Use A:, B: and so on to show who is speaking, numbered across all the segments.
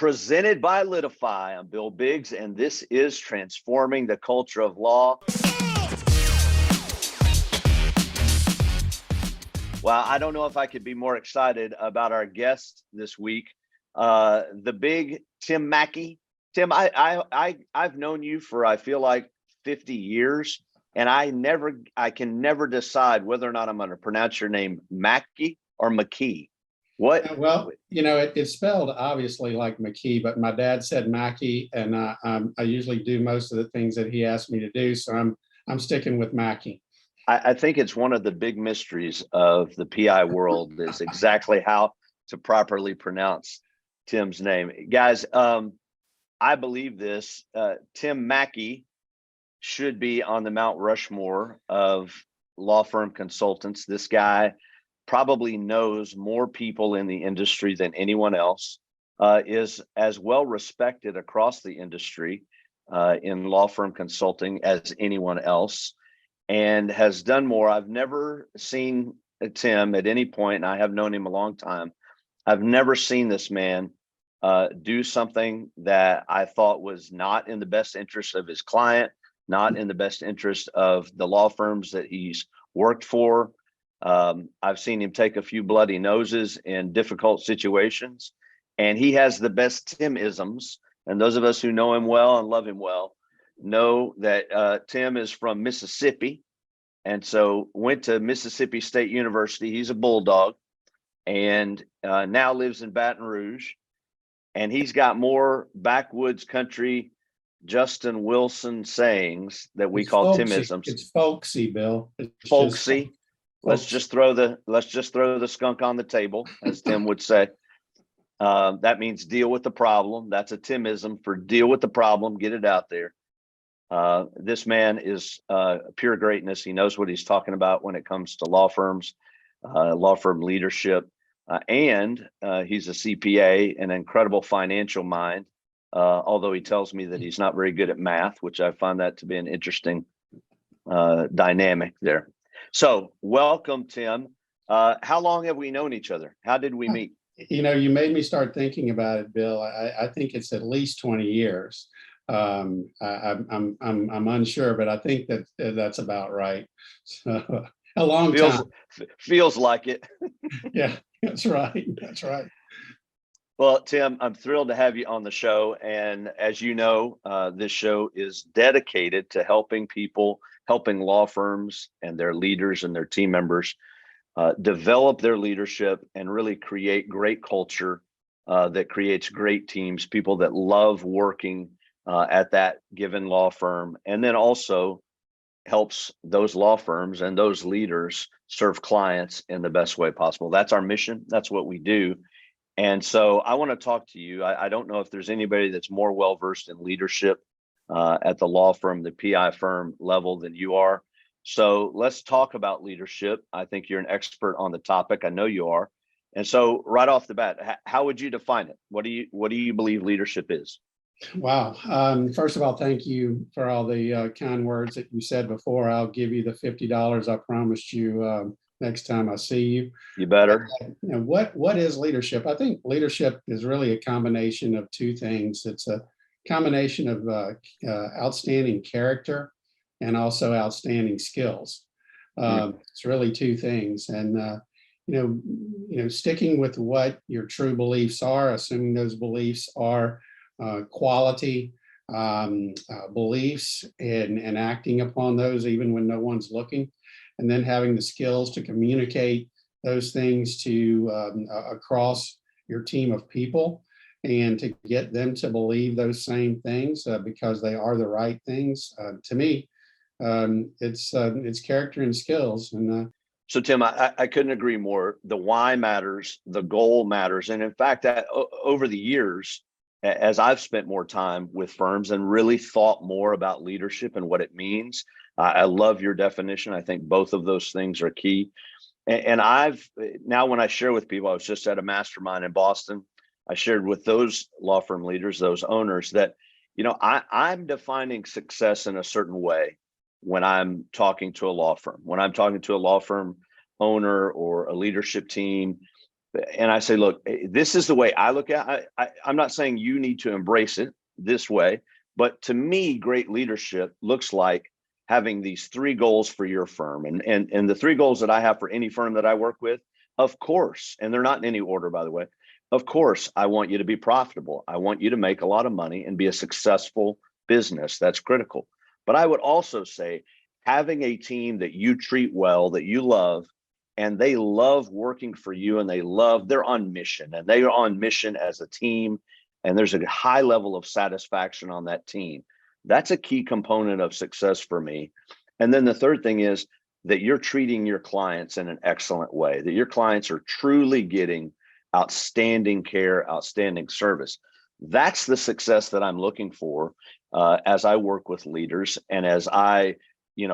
A: Presented by Litify. I'm Bill Biggs, and this is Transforming the Culture of Law. Well, I don't know if I could be more excited about our guest this week, the big Tim McKey. Tim, I've known you for, I feel like, 50 years, and I can never decide whether or not I'm going to pronounce your name McKey or McKey. What?
B: Well, it's spelled obviously like McKee, but my dad said Mackey, and I usually do most of the things that he asked me to do, so I'm sticking with Mackey.
A: I think it's one of the big mysteries of the PI world is exactly how to properly pronounce Tim's name. Guys, I believe this. Tim McKey should be on the Mount Rushmore of law firm consultants. This guy probably knows more people in the industry than anyone else, is as well respected across the industry in law firm consulting as anyone else, and has done more. I've never seen Tim at any point, and I have known him a long time. I've never seen this man do something that I thought was not in the best interest of his client, not in the best interest of the law firms that he's worked for. I've seen him take a few bloody noses in difficult situations, and he has the best Tim-isms. And those of us who know him well and love him well know that Tim is from Mississippi, and so went to Mississippi State University. He's a Bulldog, and now lives in Baton Rouge. And he's got more backwoods country Justin Wilson sayings that we call Tim-isms.
B: It's folksy, Bill. It's
A: folksy. Let's just throw the skunk on the table, as Tim would say. That means deal with the problem. That's a Tim-ism for deal with the problem, get it out there. This man is pure greatness. He knows what he's talking about when it comes to law firms, law firm leadership, and he's a CPA, an incredible financial mind. Although he tells me that he's not very good at math, which I find that to be an interesting dynamic there. So welcome, Tim. How long have we known each other? How did we meet?
B: You made me start thinking about it, Bill. I think it's at least 20 years. I'm unsure, but I think that's about right. So, a long time.
A: Feels like it.
B: Yeah, that's right. That's right.
A: Well, Tim, I'm thrilled to have you on the show. And as you know, this show is dedicated to helping law firms and their leaders and their team members develop their leadership and really create great culture that creates great teams, people that love working at that given law firm, and then also helps those law firms and those leaders serve clients in the best way possible. That's our mission. That's what we do. And so I want to talk to you. I don't know if there's anybody that's more well-versed in leadership at the law firm, the PI firm level than you are. So let's talk about leadership. I think you're an expert on the topic. I know you are. And so right off the bat, how would you define it? What do you believe leadership is?
B: Wow. First of all, thank you for all the kind words that you said before. I'll give you the $50 I promised you next time I see you.
A: You better.
B: What is leadership? I think leadership is really a combination of two things. It's a combination of outstanding character and also outstanding skills. It's really two things. And sticking with what your true beliefs are, assuming those beliefs are quality beliefs, and acting upon those even when no one's looking, and then having the skills to communicate those things to across your team of people and to get them to believe those same things because they are the right things. To me, it's character and skills. And
A: so, Tim, I couldn't agree more. The why matters, the goal matters, and in fact, over the years, as I've spent more time with firms and really thought more about leadership and what it means, I love your definition. I think both of those things are key. And now when I share with people, I was just at a mastermind in Boston. I shared with those law firm leaders, those owners, that, I'm defining success in a certain way when I'm talking to a law firm. When I'm talking to a law firm owner or a leadership team, And I say, look, this is the way I look at it. I'm not saying you need to embrace it this way, but to me, great leadership looks like having these three goals for your firm. And the three goals that I have for any firm that I work with, of course, and they're not in any order, by the way. Of course, I want you to be profitable. I want you to make a lot of money and be a successful business. That's critical. But I would also say having a team that you treat well, that you love, and they love working for you, and they're on mission, and they are on mission as a team, and there's a high level of satisfaction on that team. That's a key component of success for me. And then the third thing is that you're treating your clients in an excellent way, that your clients are truly getting outstanding care, outstanding service. That's the success that I'm looking for as I work with leaders and as I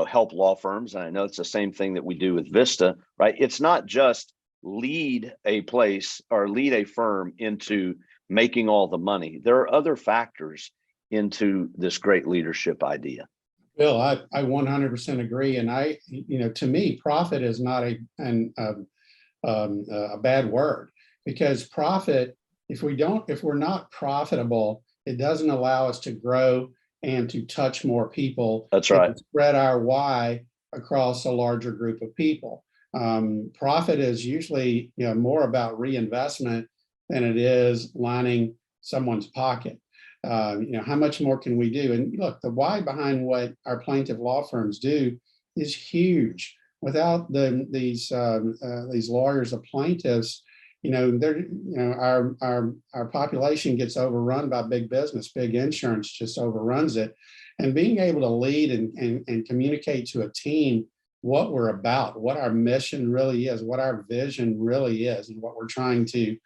A: help law firms. And I know it's the same thing that we do with Vista, right? It's not just lead a place or lead a firm into making all the money. There are other factors into this great leadership idea.
B: Bill, I 100% agree. And to me, profit is not a bad word, because profit, if we're not profitable, it doesn't allow us to grow and to touch more people.
A: That's right.
B: And spread our why across a larger group of people. Profit is usually more about reinvestment than it is lining someone's pocket. How much more can we do? And look, the why behind what our plaintiff law firms do is huge. Without these lawyers or plaintiffs, our population gets overrun by big business. Big insurance just overruns it. And being able to lead and communicate to a team what we're about, what our mission really is, what our vision really is, and what we're trying to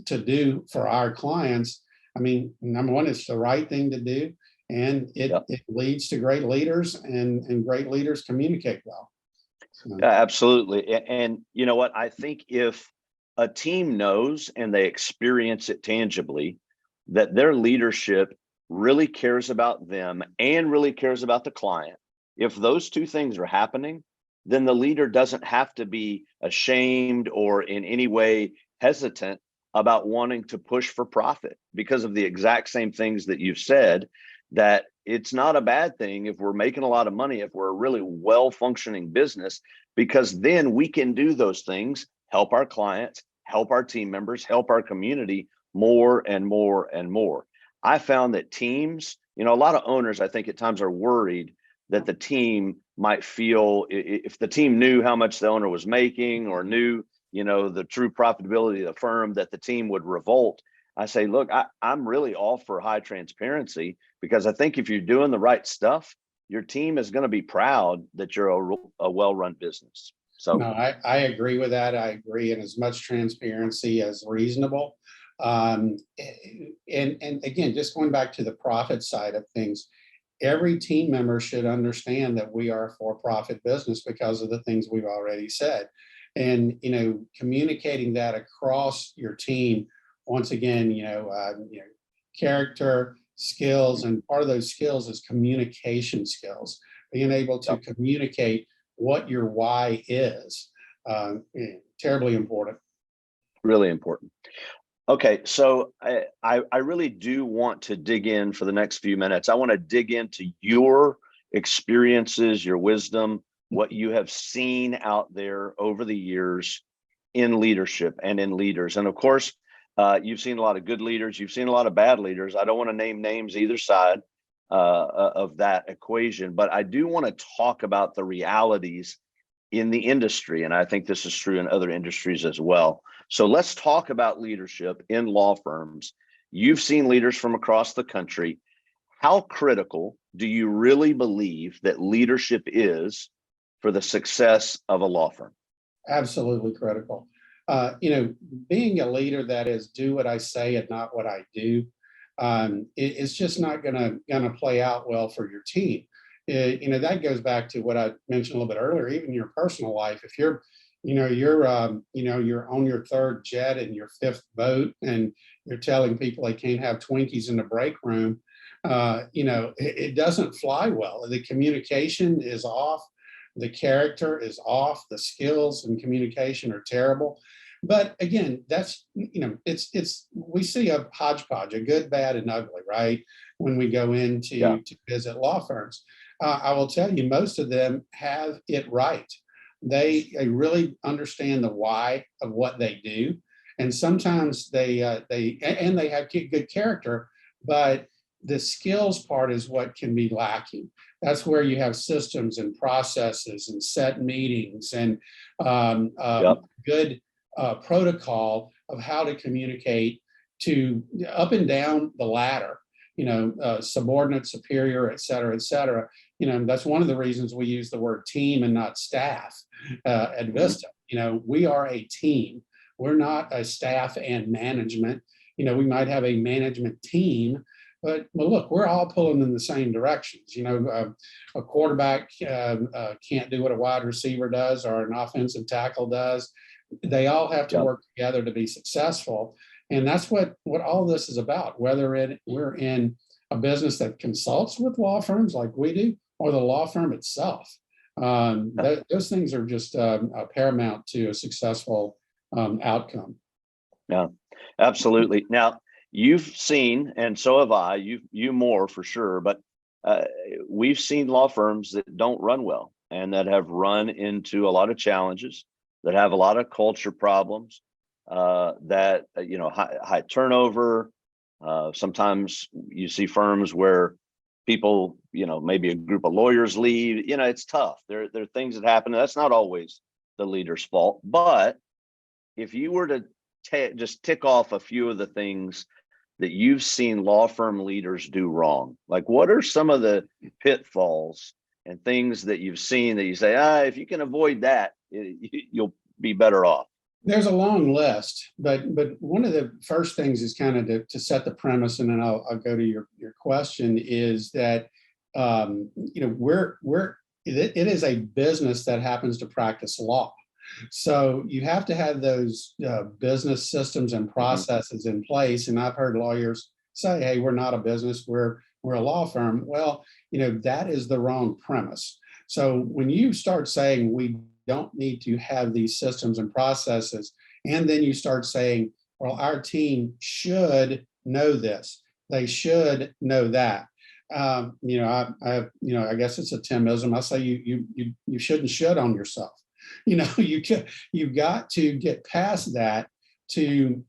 B: do for our clients. I mean, number one, it's the right thing to do, and it leads to great leaders, and great leaders communicate well. So.
A: Yeah, absolutely. And you know what? I think if a team knows and they experience it tangibly, that their leadership really cares about them and really cares about the client, if those two things are happening, then the leader doesn't have to be ashamed or in any way hesitant about wanting to push for profit, because of the exact same things that you've said, that it's not a bad thing if we're making a lot of money, if we're a really well-functioning business, because then we can do those things, help our clients, help our team members, help our community more and more and more. I found that teams, a lot of owners, I think at times are worried that the team might feel, if the team knew how much the owner was making or knew, the true profitability of the firm, that the team would revolt. I say, look, I'm really all for high transparency, because I think if you're doing the right stuff, your team is going to be proud that you're a well-run business. So
B: no, I agree with that. I agree in as much transparency as reasonable. And again, just going back to the profit side of things, every team member should understand that we are a for-profit business because of the things we've already said. And, communicating that across your team, once again, character, skills, and part of those skills is communication skills, being able to communicate what your why is, terribly important.
A: Really important. Okay, so I really do want to dig in for the next few minutes. I want to dig into your experiences, your wisdom, what you have seen out there over the years in leadership and in leaders. And of course, you've seen a lot of good leaders. You've seen a lot of bad leaders. I don't want to name names either side of that equation, but I do want to talk about the realities in the industry. And I think this is true in other industries as well. So let's talk about leadership in law firms. You've seen leaders from across the country. How critical do you really believe that leadership is for the success of a law firm?
B: Absolutely critical. Being a leader that is do what I say and not what I do, it's just not gonna play out well for your team. That goes back to what I mentioned a little bit earlier. Even your personal life, if you're on your third jet and your fifth boat, and you're telling people they can't have Twinkies in the break room, it doesn't fly well. The communication is off. The character is off. The skills and communication are terrible. But again, that's, it's we see a hodgepodge, a good, bad, and ugly, right? When we go into
A: Yeah.
B: to visit law firms, I will tell you, most of them have it right. They really understand the why of what they do, and sometimes they have good character, but the skills part is what can be lacking. That's where you have systems and processes and set meetings and
A: Yep.
B: good protocol of how to communicate to up and down the ladder, subordinate, superior, et cetera, et cetera. That's one of the reasons we use the word team and not staff at Vista. We are a team. We're not a staff and management. We might have a management team, but look, we're all pulling in the same directions. A quarterback can't do what a wide receiver does or an offensive tackle does. They all have to
A: Yep.
B: work together to be successful. And that's what all this is about, whether we're in a business that consults with law firms like we do, or the law firm itself. Those things are just paramount to a successful outcome.
A: Yeah, absolutely. Now, you've seen, and so have I, you more for sure, but we've seen law firms that don't run well and that have run into a lot of challenges, that have a lot of culture problems, that, high turnover. Sometimes you see firms where people, maybe a group of lawyers leave. It's tough. There are things that happen. That's not always the leader's fault. But if you were to just tick off a few of the things that you've seen law firm leaders do wrong, like what are some of the pitfalls and things that you've seen that you say, if you can avoid that, you'll be better off?
B: There's a long list, but one of the first things is kind of to set the premise, and then I'll go to your question, is that it is a business that happens to practice law. So you have to have those business systems and processes in place. And I've heard lawyers say, "Hey, we're not a business, we're a law firm." Well, that is the wrong premise. So when you start saying we don't need to have these systems and processes, and then you start saying, well, our team should know this, they should know that. I guess it's a Timism. I say you shouldn't should on yourself. You've got to get past that to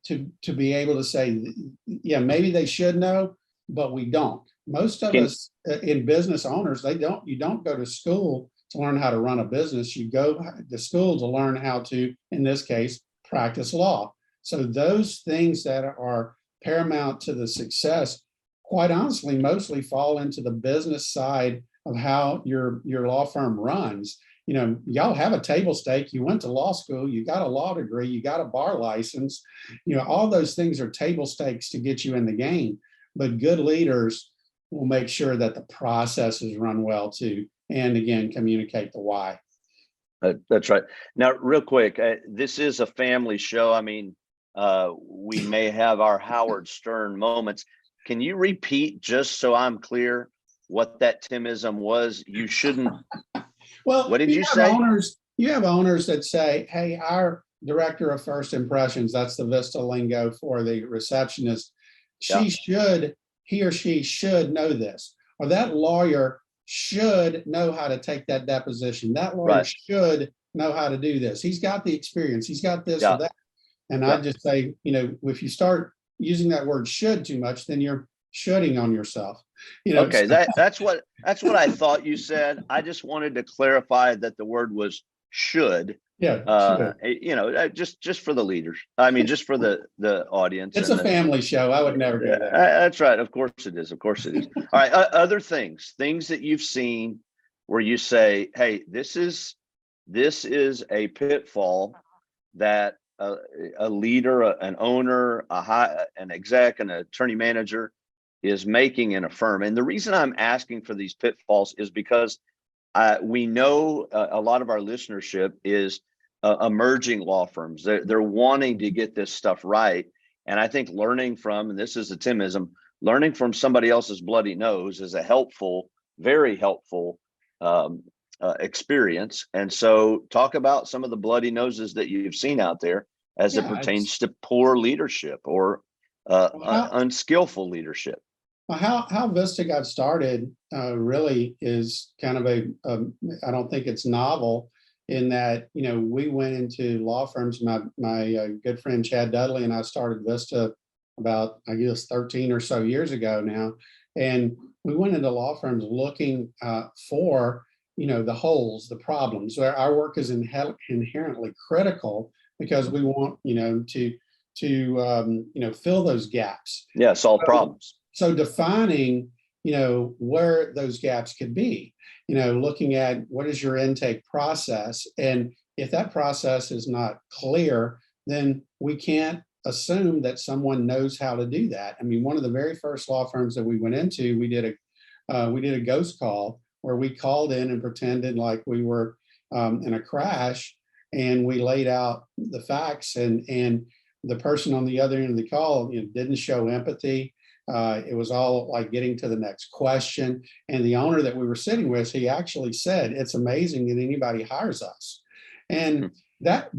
B: be able to say, yeah, maybe they should know, but we don't. Most of us in business owners, you don't go to school to learn how to run a business. You go to school to learn how to, in this case, practice law. So those things that are paramount to the success, quite honestly, mostly fall into the business side of how your law firm runs. Y'all have a table stake. You went to law school, you got a law degree, you got a bar license. All those things are table stakes to get you in the game. But good leaders will make sure that the processes run well too. And again, communicate the why.
A: That's right. Now, real quick, this is a family show. I mean, we may have our Howard Stern moments. Can you repeat, just so I'm clear, what that Timism was? You shouldn't.
B: Well,
A: what did you say?
B: You have owners that say, "Hey, our director of first impressions," that's the Vista lingo for the receptionist, he or she should know this, or that lawyer should know how to take that deposition. That lawyer should know how to do this. He's got the experience. He's got this or that. And I just say, if you start using that word "should" too much, then you're shoulding on yourself.
A: Okay, that's what I thought you said. I just wanted to clarify that the word was should.
B: Yeah.
A: Just for the leaders. I mean, just for the audience.
B: It's a family show. I would never do that.
A: That's right. Of course it is. Of course it is. All right. Other things that you've seen where you say, "Hey, this is a pitfall that a leader, an owner, an exec, an attorney manager is making in a firm." And the reason I'm asking for these pitfalls is because we know a lot of our listenership is emerging law firms. They're wanting to get this stuff right. And I think learning from, and this is a Timism, learning from somebody else's bloody nose is a helpful, very helpful experience. And so talk about some of the bloody noses that you've seen out there as it
B: Yeah,
A: pertains to poor leadership or unskillful leadership.
B: well, how Vista got started really is kind of I don't think it's novel in that, we went into law firms. My good friend Chad Dudley and I started Vista about, I guess, 13 or so years ago now. And we went into law firms looking for, the holes, the problems. Our work is inherently critical because we want, to fill those gaps.
A: Yeah, solve problems.
B: So defining, where those gaps could be, looking at what is your intake process. And if that process is not clear, then we can't assume that someone knows how to do that. I mean, one of the very first law firms that we went into, we did a ghost call where we called in and pretended like we were in a crash, and we laid out the facts, and the person on the other end of the call, didn't show empathy. It was all like getting to the next question. And the owner that we were sitting with, he actually said, "It's amazing that anybody hires us." And but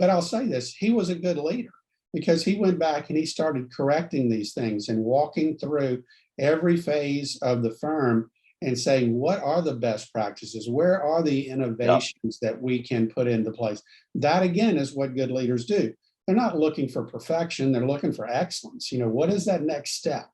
B: I'll say this, he was a good leader because he went back and he started correcting these things and walking through every phase of the firm and saying, what are the best practices? Where are the innovations that we can put into place? That again is what good leaders do. They're not looking for perfection. They're looking for excellence. What is that next step,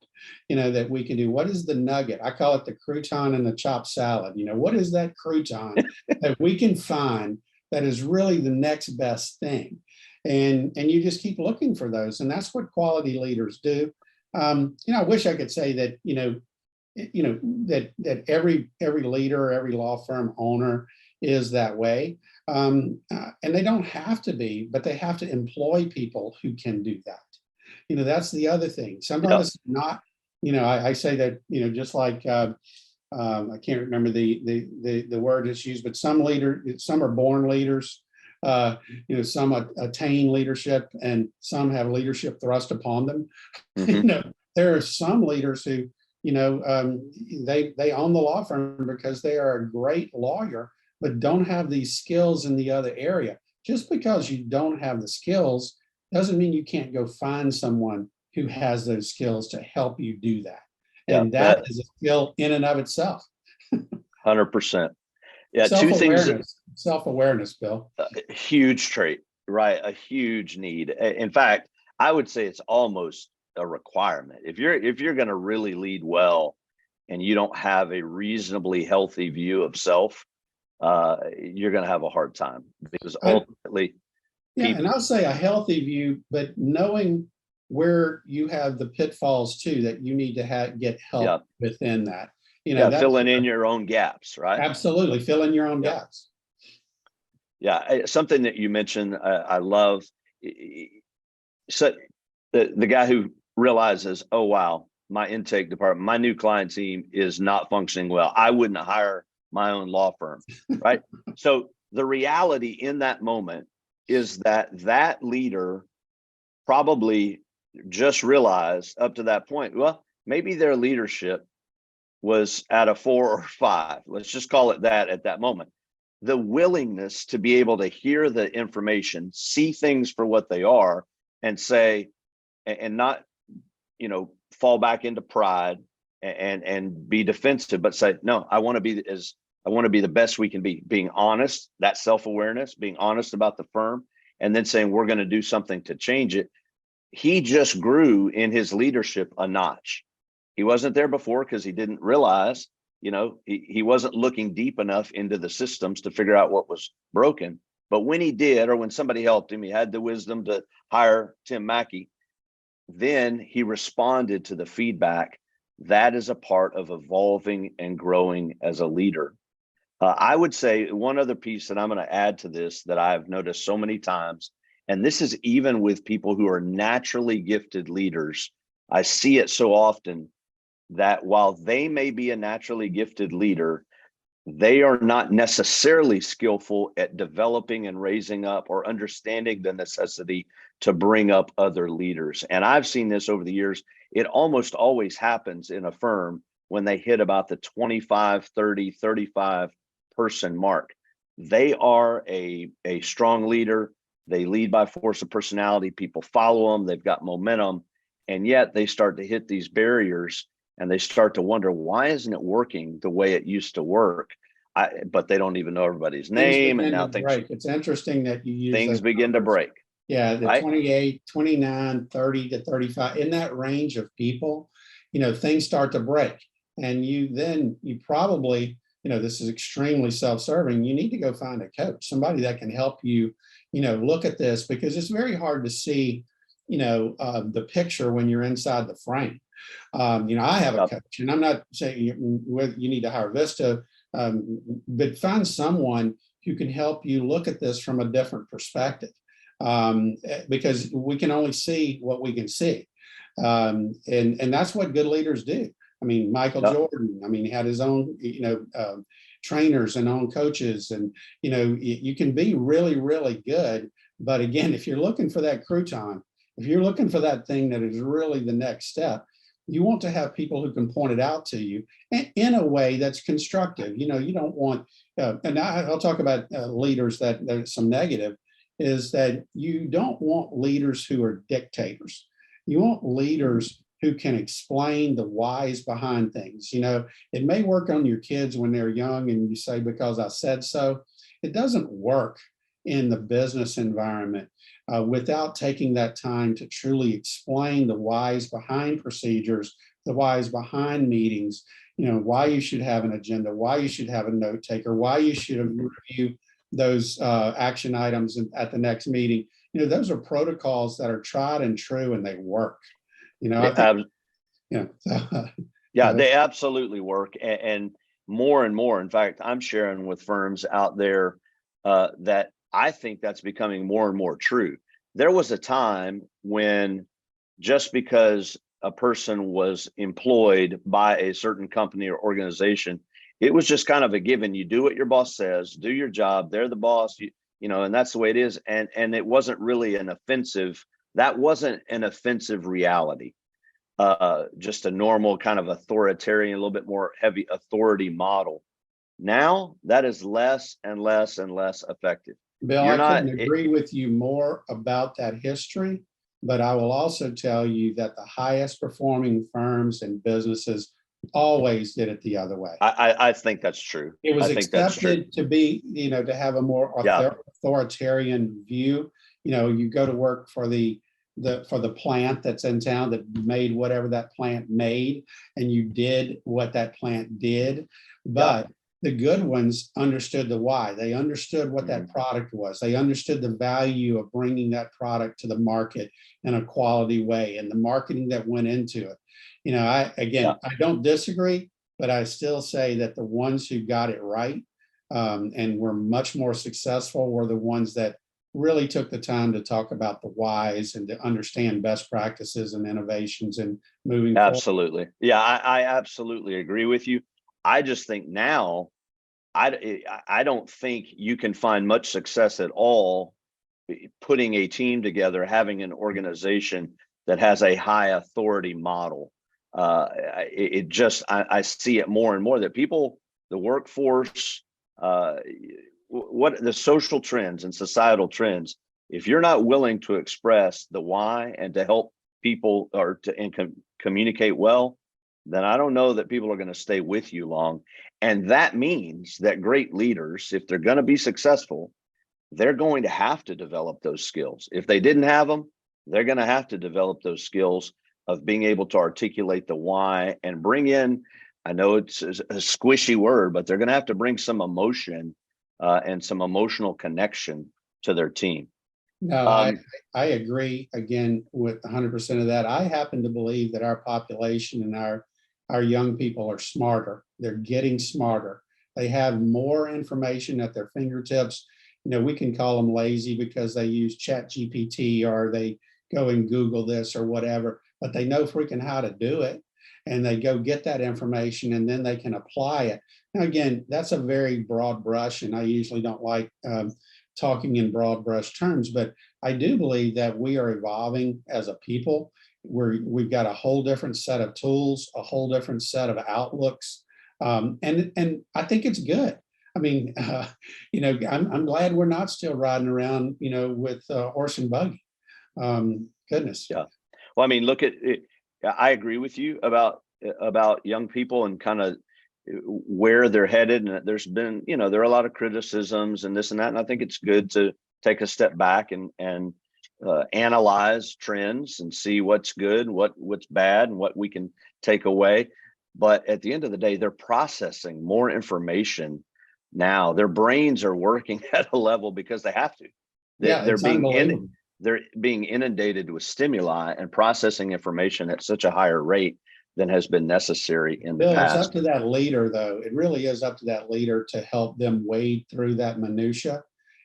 B: that we can do? What is the nugget? I call it the crouton and the chopped salad. What is that crouton that we can find that is really the next best thing? And you just keep looking for those. And that's what quality leaders do. I wish I could say that, that every leader, every law firm owner is that way. And they don't have to be, but they have to employ people who can do that. That's the other thing. Some of us not, I say that, just like, I can't remember the word that's used, but some are born leaders, some attain leadership, and some have leadership thrust upon them.
A: Mm-hmm.
B: There are some leaders who, they own the law firm because they are a great lawyer, but don't have these skills in the other area. Just because you don't have the skills doesn't mean you can't go find someone who has those skills to help you do that. And that is a skill in and of itself.
A: 100%. Yeah,
B: Self-awareness, Bill.
A: A huge trait, right? A huge need. In fact, I would say it's almost a requirement. If you're going to really lead well and you don't have a reasonably healthy view of self, you're going to have a hard time, because ultimately
B: and I'll say a healthy view, but knowing where you have the pitfalls too, that you need to get help within that.
A: Filling in your own gaps, right?
B: Absolutely, fill in your own gaps.
A: Yeah, something that you mentioned, I love. So the guy who realizes, oh wow, my intake department, my new client team is not functioning well, I wouldn't hire my own law firm, right? So the reality in that moment is that leader probably just realized up to that point, well, maybe their leadership was at a 4 or 5. Let's just call it that at that moment. The willingness to be able to hear the information, see things for what they are, and say, and not, fall back into pride and be defensive, but say, no, I want to be the best we can be. Being honest, that self-awareness, being honest about the firm, and then saying we're going to do something to change it. He just grew in his leadership a notch. He wasn't there before because he didn't realize, he wasn't looking deep enough into the systems to figure out what was broken. But when he did, or when somebody helped him, he had the wisdom to hire Tim McKey. Then he responded to the feedback. That is a part of evolving and growing as a leader. I would say one other piece that I'm going to add to this that I've noticed so many times, and this is even with people who are naturally gifted leaders, I see it so often that while they may be a naturally gifted leader, they are not necessarily skillful at developing and raising up or understanding the necessity to bring up other leaders. And I've seen this over the years. It almost always happens in a firm when they hit about the 25, 30, 35 person mark. They are a strong leader. They lead by force of personality. People follow them. They've got momentum. And yet they start to hit these barriers and they start to wonder, why isn't it working the way it used to work? But they don't even know everybody's name. And now
B: it's interesting that you use
A: things
B: those
A: begin to
B: numbers.
A: break.
B: Yeah, the
A: right?
B: 28, 29, 30 to 35, in that range of people, things start to break. And you probably, this is extremely self-serving. You need to go find a coach, somebody that can help you, look at this, because it's very hard to see, the picture when you're inside the frame. I have a coach, and I'm not saying you need to hire Vista, but find someone who can help you look at this from a different perspective. Because we can only see what we can see. And that's what good leaders do. I mean, Michael Jordan, he had his own, trainers and own coaches, and, you can be really, really good. But again, if you're looking for that crouton, if you're looking for that thing that is really the next step, you want to have people who can point it out to you in a way that's constructive. You don't want, and I'll talk about leaders that there's some negative, is that you don't want leaders who are dictators. You want leaders who can explain the whys behind things. It may work on your kids when they're young and you say, because I said so. It doesn't work in the business environment without taking that time to truly explain the whys behind procedures, the whys behind meetings, why you should have an agenda, why you should have a note taker, why you should review those action items at the next meeting. Those are protocols that are tried and true, and they work. I think,
A: they absolutely work, and more and more. In fact, I'm sharing with firms out there that I think that's becoming more and more true. There was a time when just because a person was employed by a certain company or organization, it was just kind of a given. You do what your boss says, do your job. They're the boss, and that's the way it is. And it wasn't really an offensive. That wasn't an offensive reality. Just a normal kind of authoritarian, a little bit more heavy authority model. Now that is less and less and less effective.
B: Bill, I couldn't agree with you more about that history, but I will also tell you that the highest performing firms and businesses always did it the other way.
A: I think that's true.
B: It was accepted to be, to have a more authoritarian view. You go to work for the plant that's in town that made whatever that plant made, and you did what that plant did. But the good ones understood the why. They understood what that product was. They understood the value of bringing that product to the market in a quality way, and the marketing that went into it. I don't disagree, but I still say that the ones who got it right and were much more successful were the ones that really took the time to talk about the whys and to understand best practices and innovations and moving
A: absolutely forward. Yeah, I absolutely agree with you. I just think now, I don't think you can find much success at all putting a team together, having an organization that has a high authority model. I see it more and more that people, the workforce, what the social trends and societal trends, if you're not willing to express the why and to help people or to communicate well, then I don't know that people are going to stay with you long. And that means that great leaders, if they're going to be successful, they're going to have to develop those skills. If they didn't have them, they're going to have to develop those skills of being able to articulate the why and bring in, I know it's a squishy word, but they're going to have to bring some emotion and some emotional connection to their team.
B: No, I agree again with 100% of that. I happen to believe that our population and our young people are smarter. They're getting smarter. They have more information at their fingertips. We can call them lazy because they use ChatGPT or they go and Google this or whatever, but they know freaking how to do it. And they go get that information and then they can apply it. Now, again, that's a very broad brush, and I usually don't like talking in broad brush terms, but I do believe that we are evolving as a people. We've got a whole different set of tools, a whole different set of outlooks. And I think it's good. I mean, I'm glad we're not still riding around, with horse and buggy. Goodness.
A: Yeah. Well, I mean, look at it. I agree with you about young people and kind of where they're headed. And there's been, there are a lot of criticisms and this and that. And I think it's good to take a step back and analyze trends and see what's good, what's bad, and what we can take away. But at the end of the day, they're processing more information now. Their brains are working at a level because they have to.
B: Yeah,
A: They're
B: it's
A: being
B: unbelievable.
A: they're being inundated with stimuli and processing information at such a higher rate than has been necessary in the
B: Bill, it's up
A: past.
B: to that leader, though. It really is up to that leader to help them wade through that minutia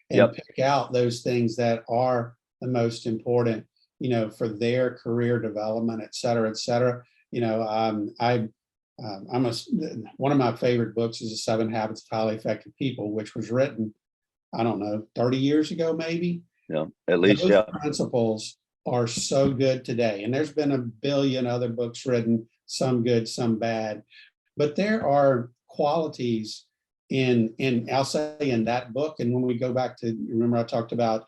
B: and
A: Yep.
B: pick out those things that are the most important, for their career development, et cetera, et cetera. One of my favorite books is The 7 Habits of Highly Effective People, which was written, I don't know, 30 years ago, maybe.
A: Yeah. At least,
B: Those
A: yeah.
B: principles are so good today. And there's been a billion other books written, some good, some bad. But there are qualities in I'll say in that book. And when we go back to, remember I talked about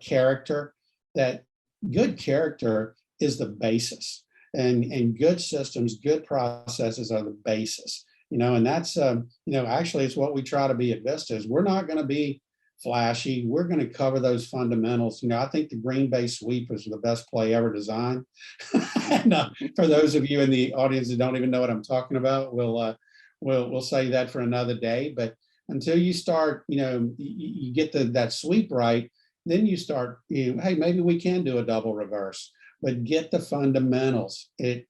B: character, that good character is the basis. And good systems, good processes are the basis. And that's actually it's what we try to be at Vista. Is we're not going to be flashy. We're going to cover those fundamentals. I think the Green Bay sweep is the best play ever designed. And for those of you in the audience that don't even know what I'm talking about, we'll say that for another day. But until you start, you get that sweep right, then you start, hey, maybe we can do a double reverse, but get the fundamentals. It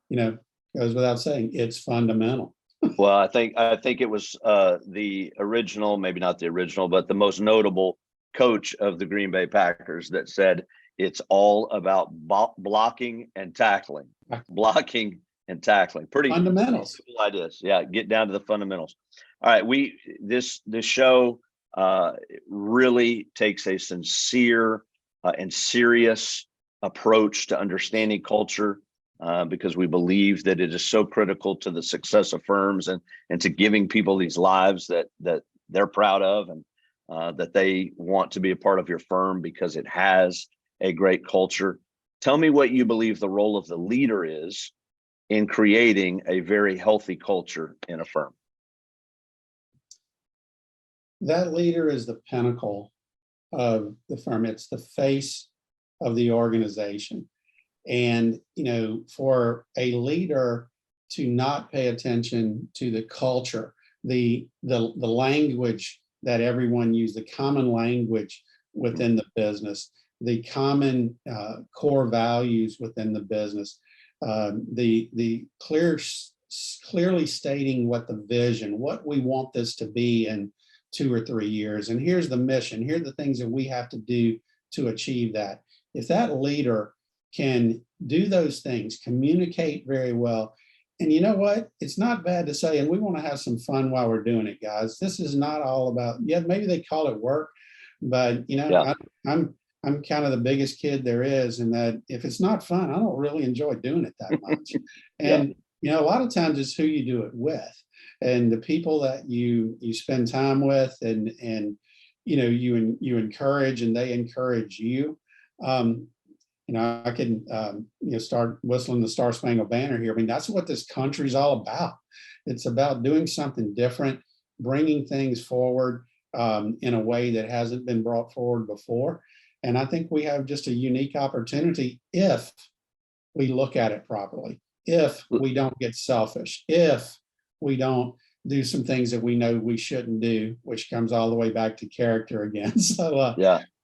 B: goes without saying, it's fundamental.
A: Well, I think it was the original, maybe not the original, but the most notable coach of the Green Bay Packers that said it's all about blocking and tackling. Blocking and tackling. Pretty
B: fundamentals.
A: Cool ideas. Yeah, get down to the fundamentals. All right, this show really takes a sincere and serious approach to understanding culture. Because we believe that it is so critical to the success of firms and to giving people these lives that they're proud of and that they want to be a part of your firm because it has a great culture. Tell me what you believe the role of the leader is in creating a very healthy culture in a firm.
B: That leader is the pinnacle of the firm. It's the face of the organization. And, for a leader to not pay attention to the culture, the language that everyone uses, the common language within the business, the common core values within the business, the clearly stating what the vision, what we want this to be in 2 or 3 years. And here's the mission. Here are the things that we have to do to achieve that. If that leader can do those things, communicate very well. And you know what? It's not bad to say, and we want to have some fun while we're doing it, guys. This is not all about, maybe they call it work, but I'm kind of the biggest kid there is, and that if it's not fun, I don't really enjoy doing it that much. And a lot of times it's who you do it with, and the people that you spend time with, and you encourage, and they encourage you. I can, start whistling the Star Spangled Banner here. I mean, that's what this country's all about. It's about doing something different, bringing things forward in a way that hasn't been brought forward before. And I think we have just a unique opportunity if we look at it properly, if we don't get selfish, if we don't do some things that we know we shouldn't do, which comes all the way back to character again. So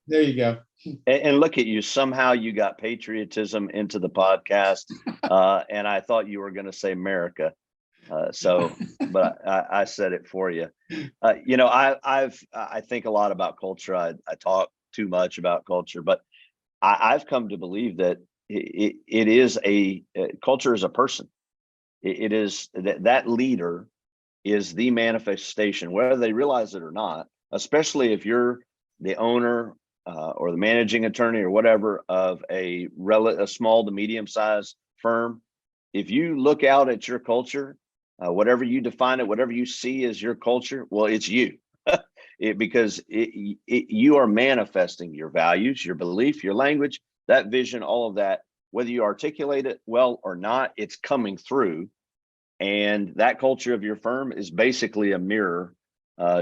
B: there you go.
A: And look at you. Somehow you got patriotism into the podcast. And I thought you were going to say America. But I said it for you. I think a lot about culture. I talk too much about culture, but I've come to believe that it is culture is a person. It is that leader is the manifestation, whether they realize it or not, especially if you're the owner or the managing attorney or whatever of a small to medium sized firm. If you look out at your culture, whatever you define it, whatever you see as your culture, well, it's you. Because you are manifesting your values, your belief, your language, that vision, all of that, whether you articulate it well or not, it's coming through. And that culture of your firm is basically a mirror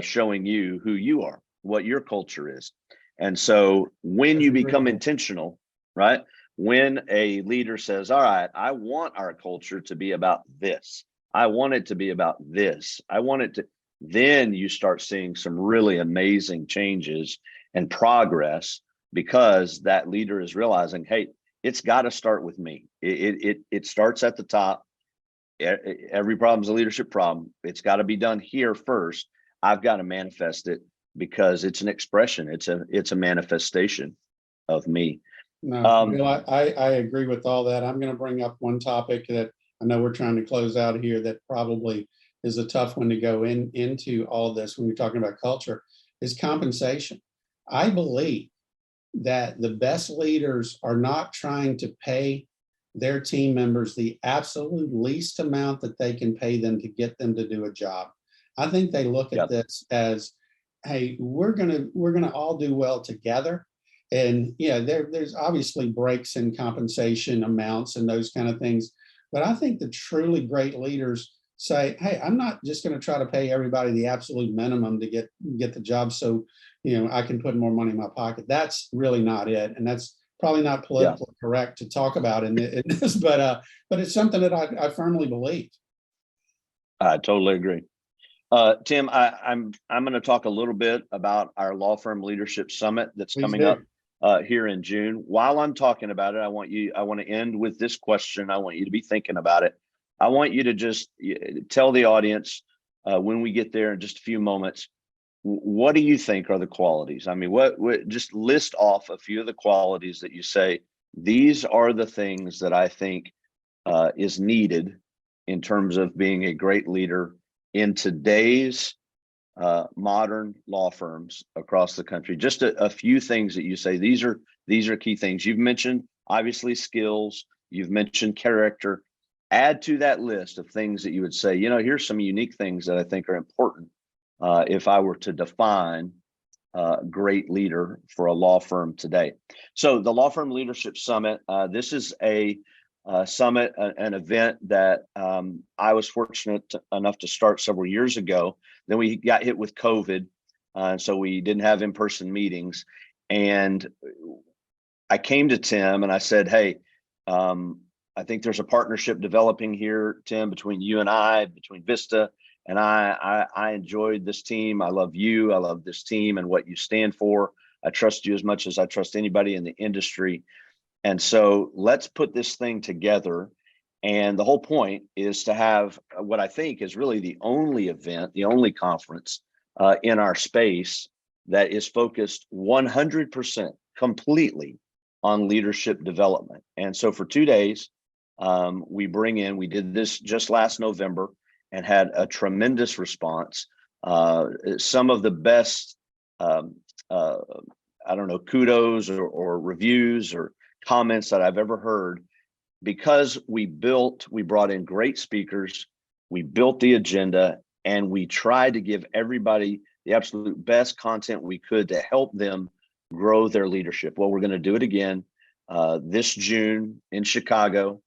A: showing you who you are, what your culture is. And so when you become intentional, right? When a leader says, all right, I want our culture to be about this. I want it to be about this. I want it to, then you start seeing some really amazing changes and progress, because that leader is realizing, hey, it's got to start with me. It starts at the top. Every problem is a leadership problem. It's got to be done here first. I've got to manifest it because it's an expression. It's a manifestation of me.
B: No, Bill, I agree with all that. I'm going to bring up one topic that I know we're trying to close out here that probably is a tough one to go into all this when you're talking about culture, is compensation. I believe that the best leaders are not trying to pay their team members the absolute least amount that they can pay them to get them to do a job. I think they look at this as, hey, we're gonna all do well together. And yeah, there's obviously breaks in compensation amounts and those kind of things. But I think the truly great leaders say, hey, I'm not just going to try to pay everybody the absolute minimum to get the job so I can put more money in my pocket. That's really not it. And that's probably not politically correct to talk about in this, but it's something that I firmly believe.
A: I totally agree. Tim, I'm going to talk a little bit about our law firm leadership summit that's coming up here in June. While I'm talking about it, I want to end with this question. I want you to be thinking about it. I want you to just tell the audience when we get there in just a few moments, what do you think are the qualities? I mean, what just list off a few of the qualities that you say, these are the things that I think is needed in terms of being a great leader in today's modern law firms across the country. Just a few things that you say, these are key things. You've mentioned obviously skills, you've mentioned character. Add to that list of things that you would say, here's some unique things that I think are important if I were to define a great leader for a law firm today. So the Law Firm Leadership Summit, this is a summit, an event that I was fortunate enough to start several years ago. Then we got hit with COVID, so we didn't have in-person meetings. And I came to Tim and I said, hey, I think there's a partnership developing here, Tim, between you and I, between Vista. And I enjoyed this team. I love you. I love this team and what you stand for. I trust you as much as I trust anybody in the industry. And so let's put this thing together. And the whole point is to have what I think is really the only event, the only conference in our space that is focused 100% completely on leadership development. And so for 2 days, we did this just last November and had a tremendous response. Some of the best, kudos or reviews or comments that I've ever heard, because we brought in great speakers, we built the agenda, and we tried to give everybody the absolute best content we could to help them grow their leadership. Well, we're going to do it again this June in Chicago.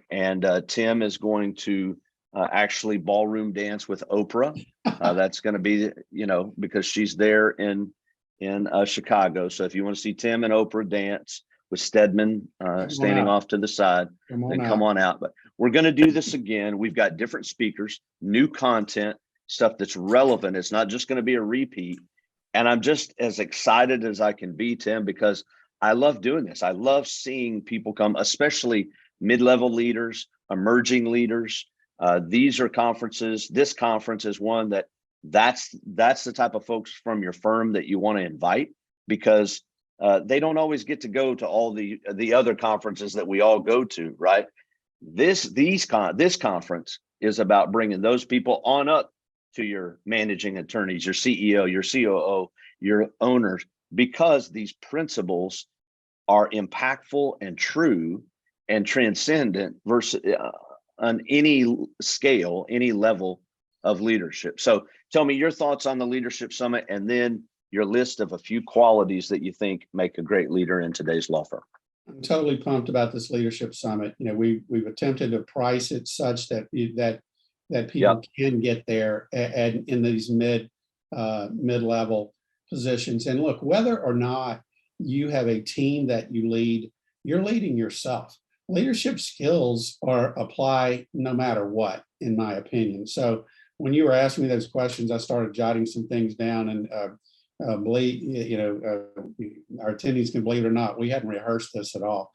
A: And Tim is going to actually ballroom dance with Oprah. That's going to be, because she's there in Chicago. So if you want to see Tim and Oprah dance with Stedman standing off to the side, then come on out. But we're going to do this again. We've got different speakers, new content, stuff that's relevant. It's not just going to be a repeat. And I'm just as excited as I can be, Tim, because I love doing this. I love seeing people come, especially mid-level leaders, emerging leaders. These are conferences. This conference is one that's the type of folks from your firm that you want to invite, because they don't always get to go to all the other conferences that we all go to, right? This conference is about bringing those people on up to your managing attorneys, your CEO, your COO, your owners, because these principles are impactful and true and transcendent versus on any scale, any level of leadership. So tell me your thoughts on the Leadership Summit, and then your list of a few qualities that you think make a great leader in today's law firm.
B: I'm totally pumped about this Leadership Summit. We've attempted to price it such that people can get there and in these mid-level positions. And look, whether or not you have a team that you lead, you're leading yourself. Leadership skills apply no matter what, in my opinion. So when you were asking me those questions, I started jotting some things down, and our attendees can believe it or not, we hadn't rehearsed this at all.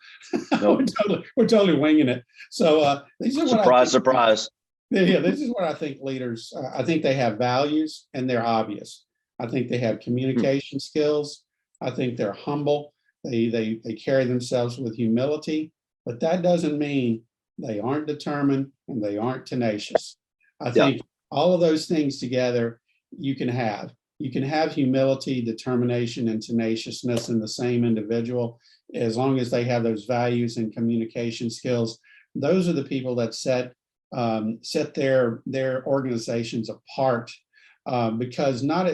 A: Nope.
B: we're totally winging it. So these are
A: surprise.
B: Yeah, this is what I think leaders. I think they have values and they're obvious. I think they have communication skills. I think they're humble. They carry themselves with humility, but that doesn't mean they aren't determined and they aren't tenacious. I think all of those things together you can have. You can have humility, determination, and tenaciousness in the same individual, as long as they have those values and communication skills. Those are the people that set their organizations apart, because not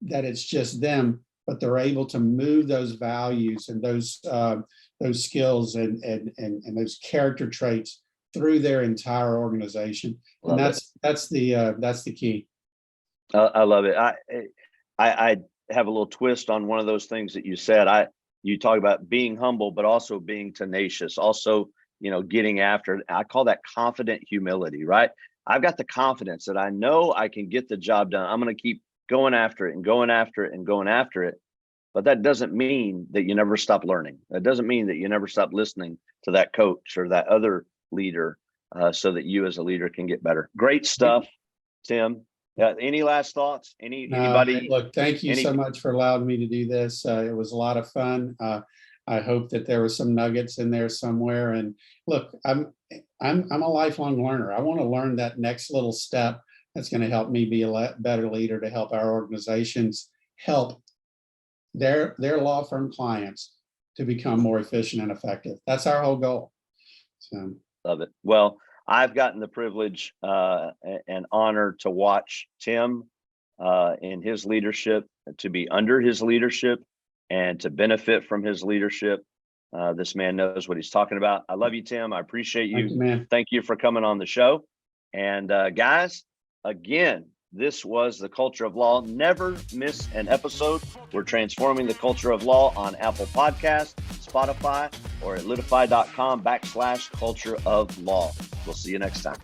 B: that it's just them, but they're able to move those values and those skills and those character traits through their entire organization. And that's the key.
A: I love it. I have a little twist on one of those things that you said. You talk about being humble, but also being tenacious, also, getting after it. I call that confident humility, right? I've got the confidence that I know I can get the job done. I'm going to keep going after it and going after it and going after it. But that doesn't mean that you never stop learning. That doesn't mean that you never stop listening to that coach or that other leader, so that you as a leader can get better. Great stuff, Tim. Any last thoughts? Anybody?
B: Look, thank you so much for allowing me to do this. It was a lot of fun. I hope that there were some nuggets in there somewhere. And look, I'm a lifelong learner. I want to learn that next little step that's going to help me be a better leader, to help our organizations help their law firm clients to become more efficient and effective. That's our whole goal. So.
A: Love it. Well, I've gotten the privilege and honor to watch Tim in his leadership, to be under his leadership, and to benefit from his leadership. This man knows what he's talking about. I love you, Tim. I appreciate you.
B: Thank you, man.
A: Thank you for coming on the show. And guys, again, this was The Culture of Law. Never miss an episode. We're transforming the culture of law on Apple Podcasts, Spotify, or at litify.com/culture of law. We'll see you next time.